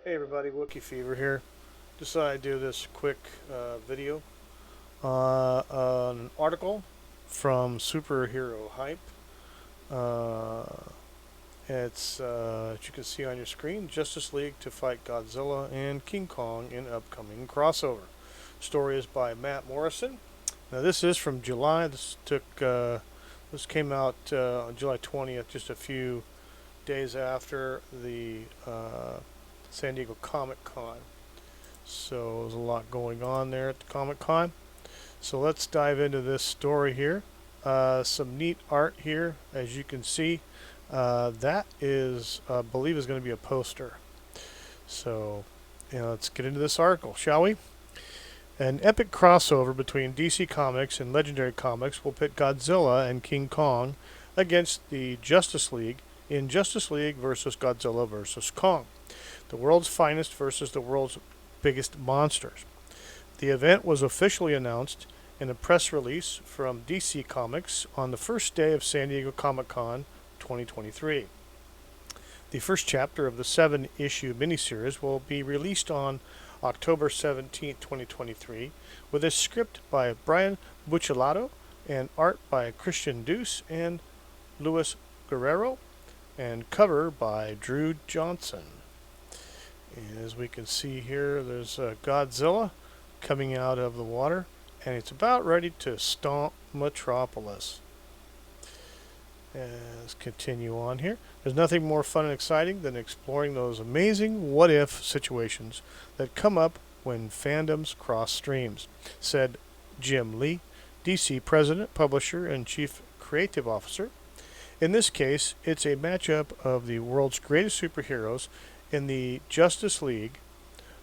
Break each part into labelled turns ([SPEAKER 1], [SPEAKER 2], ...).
[SPEAKER 1] Hey everybody, Wookie Fever here. Decided to do this quick video on an article from Superhero Hype. Uh, as you can see on your screen, Justice League to fight Godzilla and King Kong in upcoming crossover. Story is by Matt Morrison. Now this is from July. This came out on July 20th, just a few days after the San Diego Comic Con. So there's a lot going on there at the Comic Con. So let's dive into this story here. Some neat art here, as you can see. That is, I believe, is going to be a poster. So, let's get into this article, shall we? An epic crossover between DC Comics and Legendary Comics will pit Godzilla and King Kong against the Justice League in Justice League versus Godzilla versus Kong. The world's finest versus the world's biggest monsters. The event was officially announced in a press release from DC Comics on the first day of San Diego Comic Con 2023. The first chapter of the 7-issue miniseries will be released on October 17, 2023, with a script by Brian Buccellato and art by Christian Deuce and Luis Guerrero, and cover by Drew Johnson. As we can see here, there's Godzilla coming out of the water, and it's about ready to stomp Metropolis. Let's continue on here. There's nothing more fun and exciting than exploring those amazing what-if situations that come up when fandoms cross streams, said Jim Lee, DC President, Publisher, and Chief Creative Officer. In this case, it's a matchup of the world's greatest superheroes in the Justice League,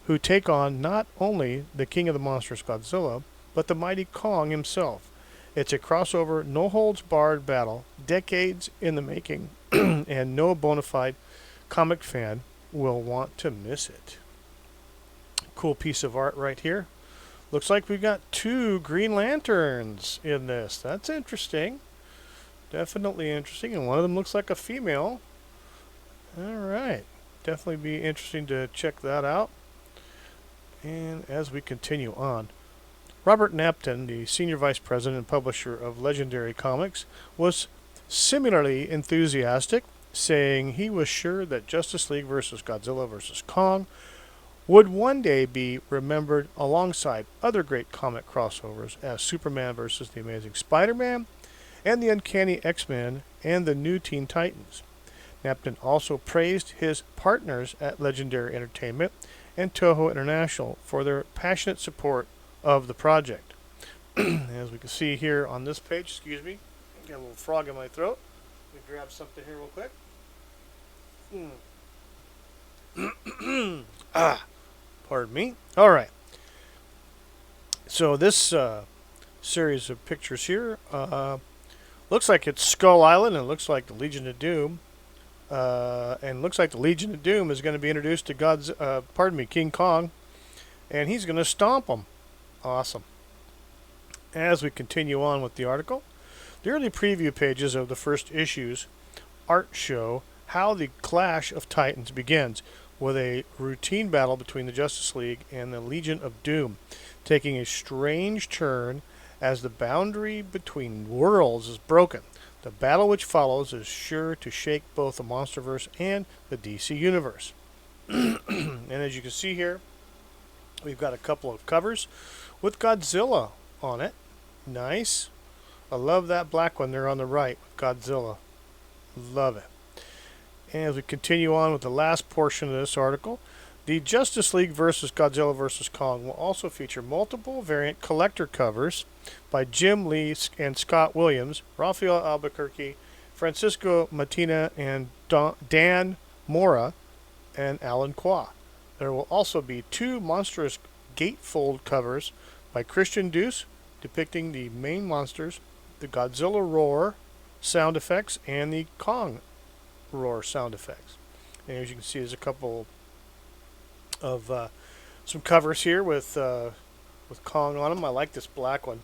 [SPEAKER 1] who take on not only the King of the Monsters Godzilla, but the mighty Kong himself. It's a crossover, no-holds-barred battle, decades in the making, and no bona fide comic fan will want to miss it. Cool piece of art right here. Looks like we've got 2 Green Lanterns in this. That's interesting. Definitely interesting, and one of them looks like a female. Alright. Definitely be interesting to check that out. And as we continue on, Robert Napton, the Senior Vice President and Publisher of Legendary Comics, was similarly enthusiastic, saying he was sure that Justice League vs. Godzilla vs. Kong would one day be remembered alongside other great comic crossovers as Superman vs. the Amazing Spider-Man and the Uncanny X-Men and the New Teen Titans. Napton also praised his partners at Legendary Entertainment and Toho International for their passionate support of the project. As we can see here on this page, excuse me, got a little frog in my throat. Let me grab something here real quick. Pardon me. All right. So this series of pictures here looks like it's Skull Island, and it looks like the Legion of Doom. And looks like the Legion of Doom is going to be introduced to King Kong, and he's going to stomp him. Awesome. As we continue on with the article, the early preview pages of the first issue's art show how the Clash of Titans begins with a routine battle between the Justice League and the Legion of Doom, taking a strange turn as the boundary between worlds is broken. The battle which follows is sure to shake both the Monsterverse and the DC Universe. And as you can see here, we've got a couple of covers with Godzilla on it. Nice. I love that black one there on the right with Godzilla. Love it. And as we continue on with the last portion of this article, the Justice League vs. Godzilla vs. Kong will also feature multiple variant collector covers by Jim Lee and Scott Williams, Rafael Albuquerque, Francisco Matina, and Dan Mora, and Alan Qua. There will also be 2 monstrous gatefold covers by Christian Deuce depicting the main monsters, the Godzilla roar sound effects, and the Kong roar sound effects. And as you can see, there's a couple of some covers here with Kong on them. I like this black one.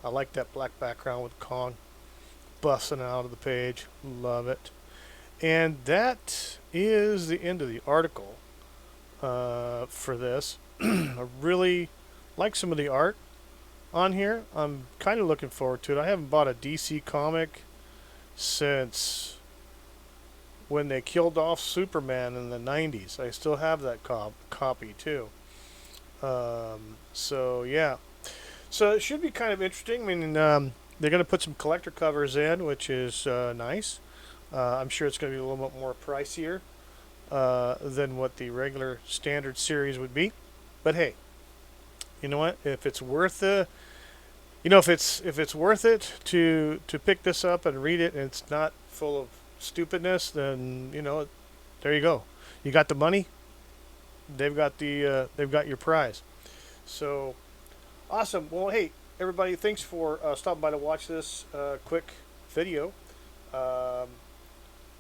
[SPEAKER 1] I like that black background with Kong busting out of the page. Love it. And that is the end of the article. for this. I really like some of the art on here. I'm kind of looking forward to it. I haven't bought a DC comic since when they killed off Superman in the 90s. I still have that copy too. So yeah, so it should be kind of interesting. I mean, they're going to put some collector covers in, which is nice. I'm sure it's going to be a little bit more pricier than what the regular standard series would be. But hey, you know what? If it's worth if it's worth it to pick this up and read it, and it's not full of stupidness, then there you go. You got the money. They've got your prize. So awesome. Well, hey everybody, thanks for stopping by to watch this quick video.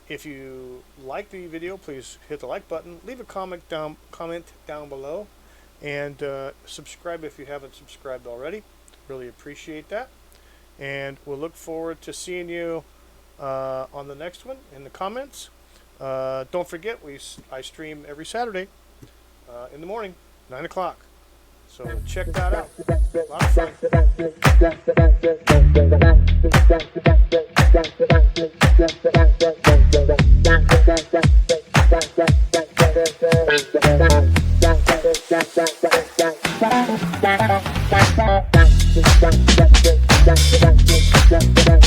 [SPEAKER 1] If you like the video, please hit the like button, leave a comment down below, and subscribe if you haven't subscribed already. Really appreciate that. And we'll look forward to seeing you on the next one in the comments. Don't forget, I stream every Saturday in the morning, 9 o'clock. So check that out. A lot of fun.